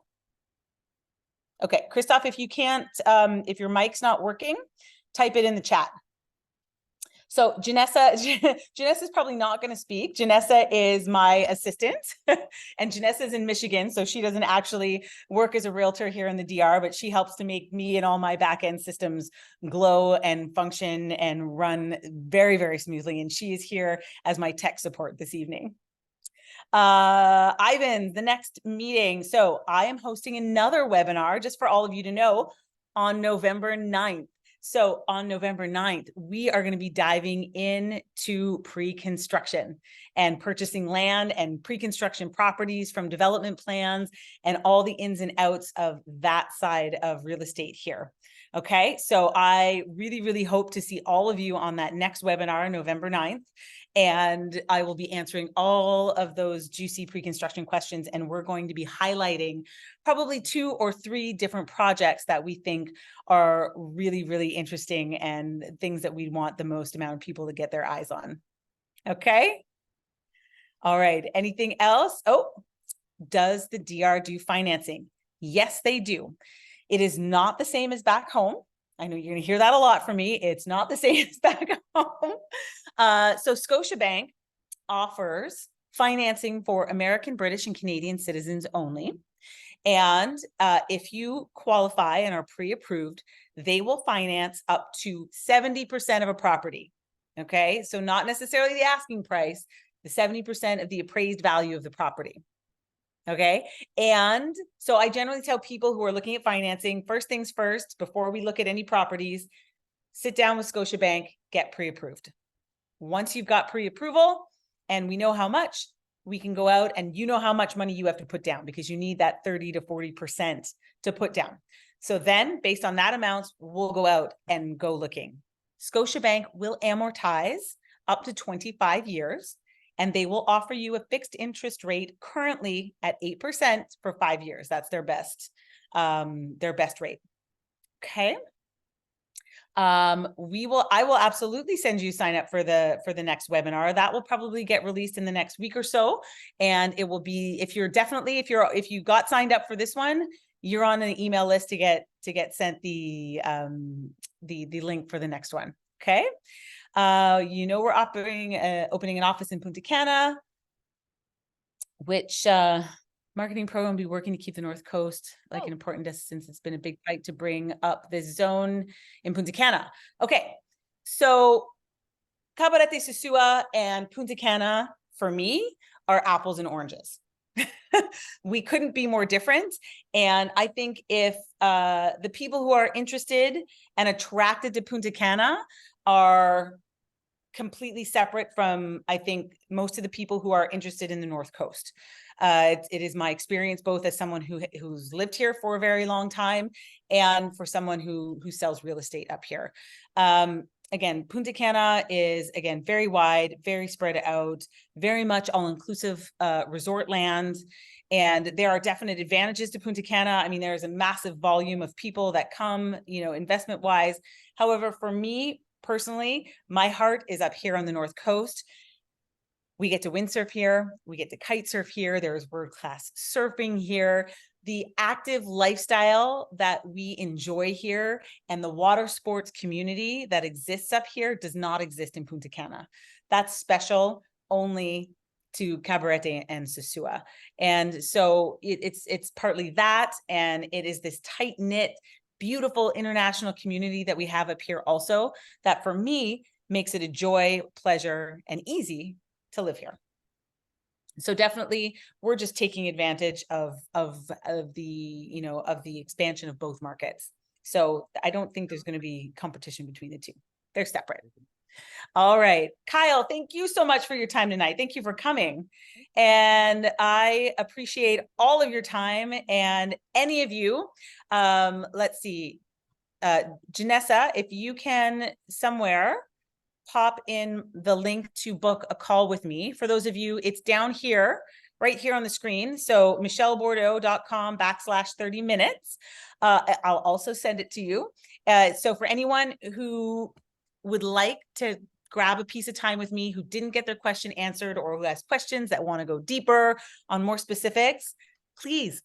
Okay, Christoph, if you can't, if your mic's not working, type it in the chat. So Janessa is probably not going to speak. Janessa is my assistant and Janessa is in Michigan. So she doesn't actually work as a realtor here in the DR, but she helps to make me and all my back-end systems glow and function and run very, very smoothly. And she is here as my tech support this evening. Ivan, the next meeting. So I am hosting another webinar just for all of you to know on November 9th. So on November 9th, we are going to be diving into pre-construction and purchasing land and pre-construction properties from development plans and all the ins and outs of that side of real estate here. Okay, so I really, really hope to see all of you on that next webinar, November 9th. And I will be answering all of those juicy pre-construction questions. And we're going to be highlighting probably 2 or 3 different projects that we think are really, really interesting and things that we want the most amount of people to get their eyes on. Okay. All right. Anything else? Oh, does the DR do financing? Yes, they do. It is not the same as back home. I know you're going to hear that a lot from me. It's not the same as back home. So Scotiabank offers financing for American, British, and Canadian citizens only. And if you qualify and are pre-approved, they will finance up to 70% of a property. Okay, so not necessarily the asking price, the 70% of the appraised value of the property. Okay. And so I generally tell people who are looking at financing, first things first, before we look at any properties, sit down with Scotiabank, get pre-approved. Once you've got pre-approval and we know how much, we can go out and you know how much money you have to put down because you need that 30 to 40% to put down. So then based on that amount, we'll go out and go looking. Scotiabank will amortize up to 25 years. And they will offer you a fixed interest rate currently at 8% for 5 years. That's their best rate. Okay. I will absolutely send you sign up for the next webinar. That will probably get released in the next week or so. And it will be, if you got signed up for this one, you're on an email list to get sent the link for the next one. Okay. We're opening an office in Punta Cana, which marketing program will be working to keep the North Coast like an important destination since it's been a big fight to bring up this zone in Punta Cana. Okay, so Cabarete Sosua and Punta Cana, for me, are apples and oranges. We couldn't be more different. And I think if the people who are interested and attracted to Punta Cana are completely separate from, I think, most of the people who are interested in the North Coast. It is my experience, both as someone who's lived here for a very long time and for someone who sells real estate up here. Again, Punta Cana is, again, very wide, very spread out, very much all-inclusive resort land. And there are definite advantages to Punta Cana. I mean, there's a massive volume of people that come, investment-wise. However, for me, personally, my heart is up here on the North Coast. We get to windsurf here. We get to kite surf here. There's world-class surfing here. The active lifestyle that we enjoy here and the water sports community that exists up here does not exist in Punta Cana. That's special only to Cabarete and Sosua. And so it's partly that, and it is this tight-knit, beautiful international community that we have up here also, that for me makes it a joy, pleasure, and easy to live here. So definitely we're just taking advantage of the expansion of both markets. So I don't think there's going to be competition between the two. They're separate. All right, Kyle, thank you so much for your time tonight. Thank you for coming. And I appreciate all of your time, and any of you, let's see, Janessa, if you can somewhere pop in the link to book a call with me. For those of you, it's down here, right here on the screen. So michellebourdeau.com/30 minutes. I'll also send it to you. So for anyone who would like to grab a piece of time with me, who didn't get their question answered, or who has questions that want to go deeper on more specifics, please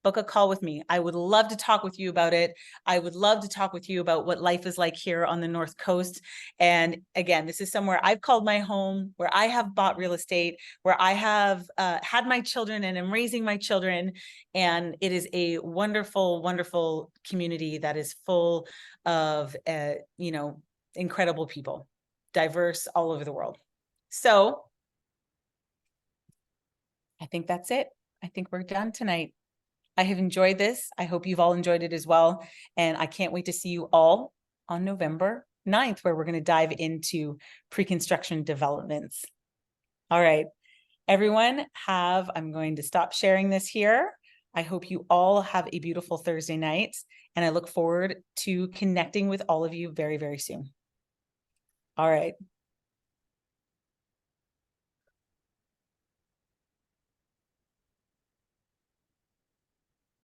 book a call with me. I would love to talk with you about it. I would love to talk with you about what life is like here on the North Coast. And again, this is somewhere I've called my home, where I have bought real estate, where I have had my children and am raising my children. And it is a wonderful, wonderful community that is full of, incredible people, diverse all over the world. So I think that's it. I think we're done tonight. I have enjoyed this. I hope you've all enjoyed it as well. And I can't wait to see you all on November 9th, where we're going to dive into pre-construction developments. All right, everyone, I'm going to stop sharing this here. I hope you all have a beautiful Thursday night, and I look forward to connecting with all of you very, very soon. All right.